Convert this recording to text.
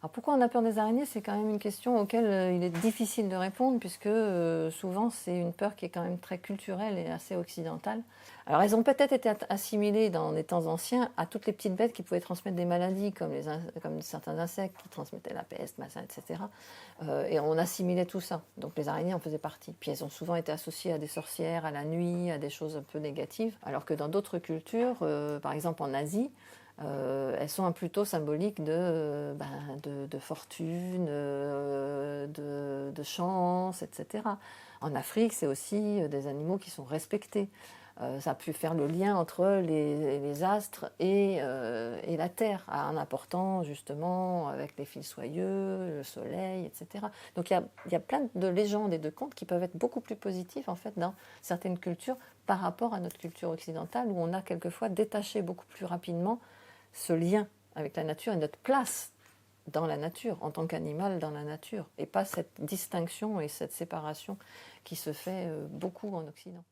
Alors pourquoi on a peur des araignées? C'est quand même une question auquel il est difficile de répondre, puisque souvent c'est une peur qui est quand même très culturelle et assez occidentale. Alors elles ont peut-être été assimilées dans les temps anciens à toutes les petites bêtes qui pouvaient transmettre des maladies, comme certains insectes qui transmettaient la peste, machin, etc. Et on assimilait tout ça. Donc les araignées en faisaient partie. Puis elles ont souvent été associées à des sorcières, à la nuit, à des choses un peu négatives. Alors que dans d'autres cultures, par exemple en Asie, elles sont plutôt symboliques de fortune, de chance, etc. En Afrique, c'est aussi des animaux qui sont respectés. Ça a pu faire le lien entre les astres et la Terre, en apportant justement avec les fils soyeux, le soleil, etc. Donc il y a plein de légendes et de contes qui peuvent être beaucoup plus positifs en fait dans certaines cultures par rapport à notre culture occidentale où on a quelquefois détaché beaucoup plus rapidement ce lien avec la nature et notre place dans la nature, en tant qu'animal dans la nature, et pas cette distinction et cette séparation qui se fait beaucoup en Occident.